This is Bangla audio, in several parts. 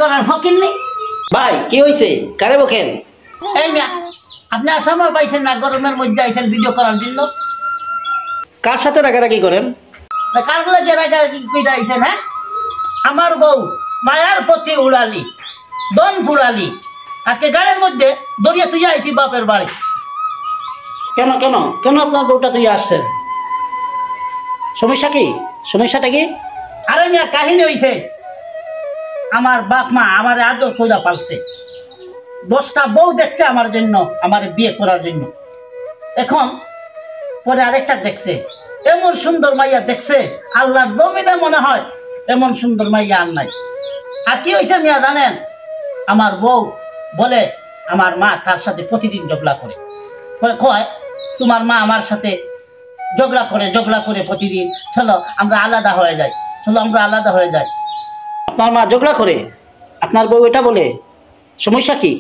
করেন ফকির নি ভাই কি হয়েছে কারে বকেন? এই মিয়া আপনি সময় পাইছেন না গরমের মধ্যে আইছেন ভিডিও করার জন্য? কার সাথে রাগারাগি করেন? কারগুলো যে রাগারাগি কইরা আইছেন? হ্যাঁ আমার বউ মায়ার প্রতি উড়ালি দন ফুড়ালি আজকে গাড়ির মধ্যে দরিয়া তুই আইছি বাপের বাড়ি। কেন কেন কেন আপনার বউটা তুই আসছেন? সমস্যা কি? সমস্যাটা কি? আরে মিয়া কাহিনী হইছে আমার বাপ মা আমার আদর কইরা পালছে, 10টা বউ দেখছে আমার জন্য, আমার বিয়ে করার জন্য। এখন পরে আরেকটা দেখছে, এমন সুন্দর মাইয়া দেখছে আল্লাহর জমিনে মনে হয় এমন সুন্দর মাইয়া আর নাই। আর কি হয়েছে মিয়া জানেন? আমার বউ বলে আমার মা তার সাথে প্রতিদিন ঝগড়া করে, কয় তোমার মা আমার সাথে ঝগড়া করে প্রতিদিন, চলো আমরা আলাদা হয়ে যাই, চলো আমরা আলাদা হয়ে যাই। আপনার মা ঝগড়া করে? আপনার বউ এটা বলে? সমস্যা কি?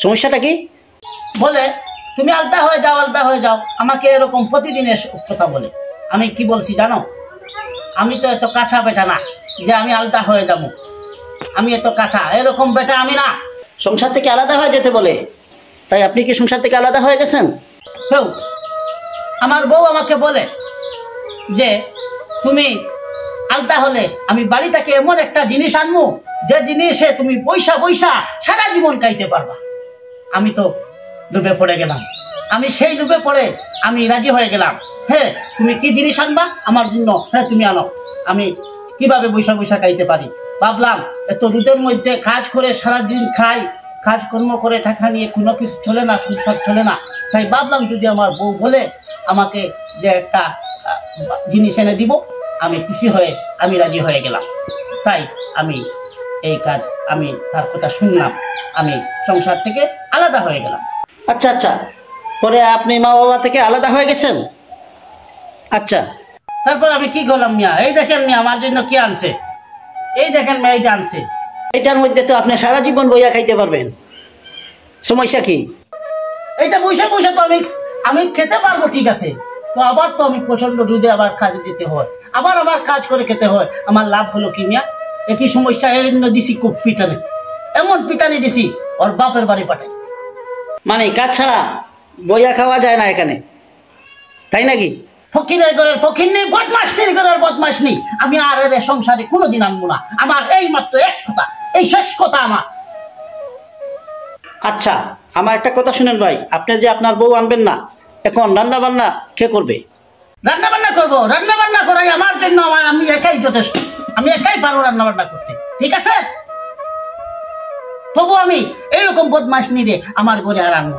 সমস্যাটা কি? বলে তুমি আলাদা হয়ে যাও, আমাকে এরকম প্রতিদিন কথা বলে। আমি কি বলছি জানো? আমি তো এত কাঁচা বেটা না যে আমি আলাদা হয়ে যাবো, আমি এত কাঁচা এরকম বেটা আমি না। সংসার থেকে আলাদা হয়ে যেতে বলে, তাই আপনি কি সংসার থেকে আলাদা হয়ে গেছেন? কেউ আমার বউ আমাকে বলে যে তুমি আলাদা হলে আমি বাড়ি থেকে এমন একটা জিনিস আনবো যে জিনিসে তুমি পয়সা সারা জীবন খাইতে পারবা। আমি তো ডুবে পড়ে গেলাম, আমি সেই ডুবে পড়ে আমি রাজি হয়ে গেলাম। হ্যাঁ তুমি কি জিনিস আনবা আমার জন্য? হ্যাঁ তুমি আনো, আমি কিভাবে পয়সা খাইতে পারি। ভাবলাম এত রোদের মধ্যে কাজ করে সারাদিন খাই, কাজকর্ম করে টাকা নিয়ে কোনো কিছু চলে না, সংসার চলে না। তাই ভাবলাম যদি আমার বউ বলে আমাকে যে একটা জিনিস এনে দিব, আমি খুশি হয়ে আমি রাজি হয়ে গেলাম। তাই আমি এই কাজ, আমি তার কথা শুনলাম, আমি সংসার থেকে আলাদা হয়ে গেলাম। আচ্ছা আচ্ছা, পরে আপনি মা বাবা থেকে আলাদা হয়ে গেছেন? আচ্ছা, তারপর আমি কি করলাম মিয়া? এই দেখেন মিয়া আমার জন্য কি আনছে, এই দেখেন মিয়া এইটা আনছে। এটার মধ্যে তো আপনি সারা জীবন বইয়া খাইতে পারবেন। সমস্যা কি? এইটা বসে তো আমি খেতে পারবো, ঠিক আছে, তো আবার তো আমি প্রচন্ড রোদে আবার কাজে যেতে হয়, আবার কাজ করে খেতে হয়। আমার লাভ হলো কি মিয়া? একই সমস্যা এই দিছি, খুব পিটানি, এমন পিটানি দিছি ওর বাপের বাড়ি পাঠাইছি। মানে কাজ ছাড়া বইয়া খাওয়া যায় না এখানে, তাই নাকি? ফকিরের ঘরের ফকির নেই, বদমাশনির ঘরের বদমাশ নেই। আমি আর এর সংসারে কোনোদিন আনবো না। আমার এই মাত্র এক কথা, এই শেষ কথা আমার। আচ্ছা, আমার একটা কথা শুনেন ভাই, আপনি যে আপনার বউ আনবেন না, এখন রান্না বান্না কে করবে? রান্না বান্না করবো, রান্না বান্না করাই আমার জন্য আমি একাই যথেষ্ট, আমি একাই পারবো রান্না বান্না করতে, ঠিক আছে? তবু আমি এইরকম বদমাশ নিয়ে আমার ঘরে আর আনবো।